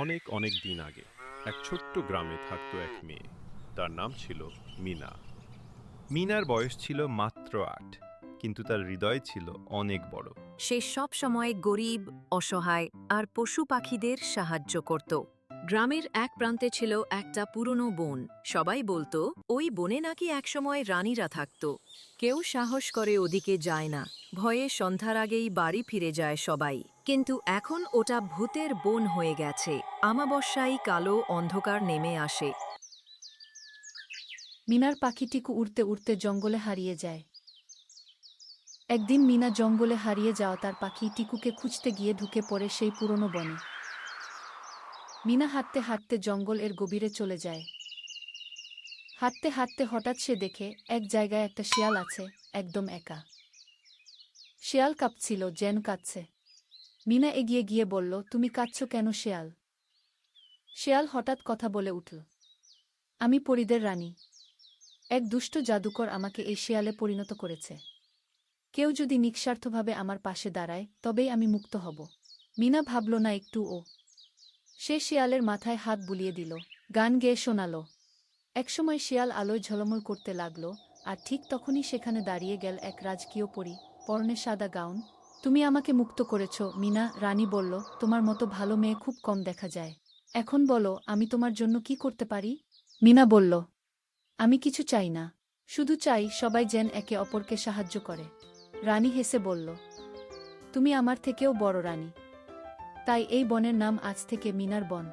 অনেক অনেক দিন আগে এক ছোট্ট গ্রামে থাকতো এক মেয়ে। তার নাম ছিল মিনা। মিনার বয়স ছিল মাত্র ৮, কিন্তু তার হৃদয় ছিল অনেক বড়। সে সব সময় গরিব, অসহায় আর পশু পাখিদের সাহায্য করত। গ্রামের এক প্রান্তে ছিল একটা পুরনো বন। সবাই বলতো ওই বনে নাকি একসময় রানীরা থাকত। কেউ সাহস করে ওদিকে যায় না, ভয়ে সন্ধ্যার আগেই বাড়ি ফিরে যায় সবাই। কিন্তু এখন ওটা ভূতের বন হয়ে গেছে। আমাবস্যায় কালো অন্ধকার নেমে আসে। মিনার পাখিটিকু উড়তে উড়তে জঙ্গলে হারিয়ে যায়। একদিন মিনা জঙ্গলে হারিয়ে যাওয়া তার পাখি টিকুকে খুঁজতে গিয়ে ঢুকে পড়ে সেই পুরনো বনে। মিনা হাঁটতে হাঁটতে জঙ্গল এর গভীরে চলে যায়। হাঁটতে হাঁটতে হঠাৎ সে দেখে এক জায়গায় একটা শিয়াল আছে, একদম একা। শিয়াল কাঁপছিল, যেন কাঁদছে। মিনা এগিয়ে গিয়ে বলল, তুমি কাঁদছ কেন শিয়াল? শিয়াল হঠাৎ কথা বলে উঠল, আমি পরীদের রানী। এক দুষ্ট জাদুকর আমাকে এই শিয়ালে পরিণত করেছে। কেউ যদি নিঃস্বার্থভাবে আমার পাশে দাঁড়ায়, তবেই আমি মুক্ত হব। মিনা ভাবল না একটুও। সে শিয়ালের মাথায় হাত বুলিয়ে দিল, গান গেয়ে শোনাল। একসময় শিয়াল আলোয় ঝলমল করতে লাগল, আর ঠিক তখনই সেখানে দাঁড়িয়ে গেল এক রাজকীয় পরী, পরনে সাদা গাউন। তুমি আমাকে মুক্ত করেছ মিনা, রানী বলল, তোমার মতো ভালো মেয়ে খুব কম দেখা যায়। এখন বলো, আমি তোমার জন্য কি করতে পারি? মিনা বলল, আমি কিছু চাই না, শুধু চাই সবাই যেন একে অপরকে সাহায্য করে। রানী হেসে বলল, তুমি আমার থেকেও বড় রানী, তাই এই বনের নাম আজ থেকে মিনার বন।